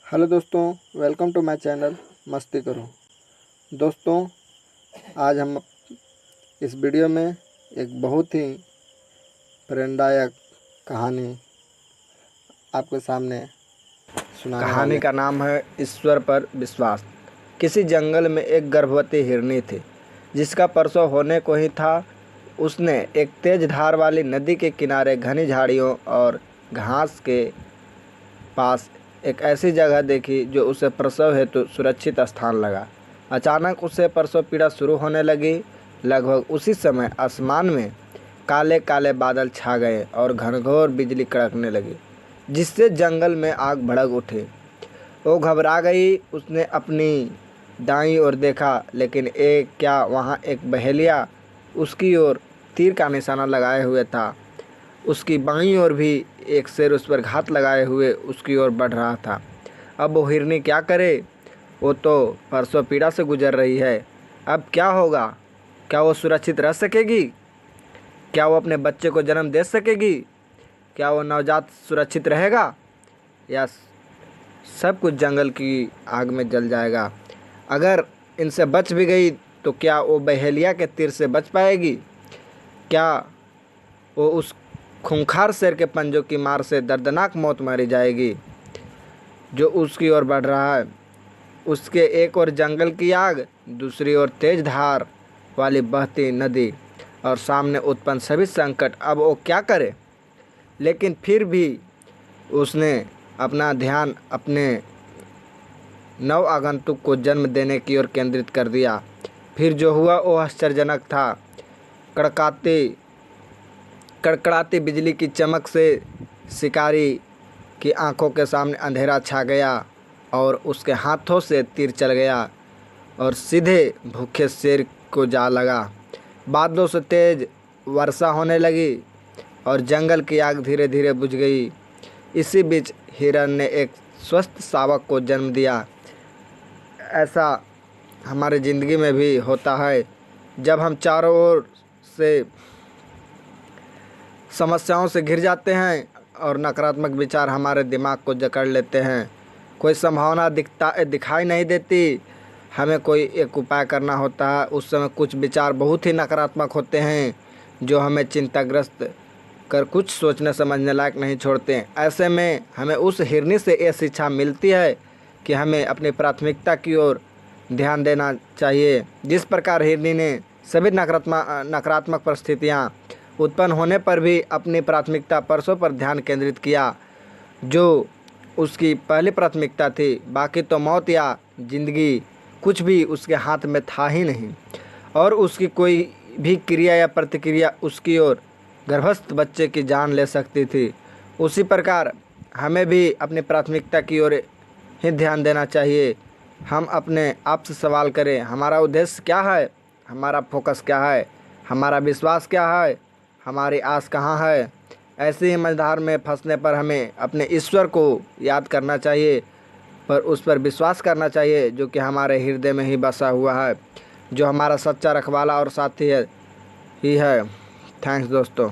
Hello दोस्तों, welcome to my channel मस्ती करो। दोस्तों, आज हम इस वीडियो में एक बहुत ही प्रेरणादायक कहानी आपके सामने सुनाने वाले कहानी का नाम है ईश्वर पर विश्वास। किसी जंगल में एक गर्भवती हिरनी थी जिसका प्रसव होने को ही था। उसने एक तेज धार वाली नदी के किनारे घनी झाड़ियों और घास के पास एक ऐसी जगह देखी जो उसे प्रसव हेतु सुरक्षित स्थान लगा। अचानक उसे प्रसव पीड़ा शुरू होने लगी। लगभग उसी समय आसमान में काले काले बादल छा गए और घनघोर बिजली कड़कने लगी, जिससे जंगल में आग भड़क उठी। वो घबरा गई। उसने अपनी दाईं ओर देखा, लेकिन क्या वहाँ एक बहेलिया उसकी ओर तीर का निशाना लगाए हुए था। उसकी बाईं ओर भी एक शेर उस पर घात लगाए हुए उसकी ओर बढ़ रहा था। अब वो हिरनी क्या करे? वो तो प्रसव पीड़ा से गुजर रही है। अब क्या होगा? क्या वो सुरक्षित रह सकेगी? क्या वो अपने बच्चे को जन्म दे सकेगी? क्या वो नवजात सुरक्षित रहेगा, या सब कुछ जंगल की आग में जल जाएगा? अगर इनसे बच भी गई तो क्या वो बहेलिया के तीर से बच पाएगी? क्या वो उस खूंखार शेर के पंजों की मार से दर्दनाक मौत मारी जाएगी जो उसकी ओर बढ़ रहा है? उसके एक ओर जंगल की आग, दूसरी ओर तेज धार वाली बहती नदी और सामने उत्पन्न सभी संकट। अब वो क्या करे? लेकिन फिर भी उसने अपना ध्यान अपने नव आगंतुक को जन्म देने की ओर केंद्रित कर दिया। फिर जो हुआ वो आश्चर्यजनक था। कड़कड़ाती बिजली की चमक से शिकारी की आंखों के सामने अंधेरा छा गया और उसके हाथों से तीर चल गया और सीधे भूखे शेर को जा लगा। बादलों से तेज वर्षा होने लगी और जंगल की आग धीरे धीरे बुझ गई। इसी बीच हिरण ने एक स्वस्थ शावक को जन्म दिया। ऐसा हमारी ज़िंदगी में भी होता है, जब हम चारों ओर से समस्याओं से घिर जाते हैं और नकारात्मक विचार हमारे दिमाग को जकड़ लेते हैं। कोई संभावना दिखाई नहीं देती। हमें कोई एक उपाय करना होता है। उस समय कुछ विचार बहुत ही नकारात्मक होते हैं जो हमें चिंताग्रस्त कर कुछ सोचने समझने लायक नहीं छोड़ते। ऐसे में हमें उस हिरनी से ये शिक्षा मिलती है कि हमें अपनी प्राथमिकता की ओर ध्यान देना चाहिए। जिस प्रकार हिरनी ने सभी नकारात्मक परिस्थितियाँ उत्पन्न होने पर भी अपनी प्राथमिकता परसों पर ध्यान केंद्रित किया, जो उसकी पहली प्राथमिकता थी। बाकी तो मौत या जिंदगी कुछ भी उसके हाथ में था ही नहीं, और उसकी कोई भी क्रिया या प्रतिक्रिया उसकी ओर गर्भस्थ बच्चे की जान ले सकती थी। उसी प्रकार हमें भी अपनी प्राथमिकता की ओर ही ध्यान देना चाहिए। हम अपने आप से सवाल करें, हमारा उद्देश्य क्या है? हमारा फोकस क्या है? हमारा विश्वास क्या है? हमारी आस कहाँ है? ऐसे ही मझधार में फंसने पर हमें अपने ईश्वर को याद करना चाहिए, पर उस पर विश्वास करना चाहिए जो कि हमारे हृदय में ही बसा हुआ है, जो हमारा सच्चा रखवाला और साथी है ही है। थैंक्स दोस्तों।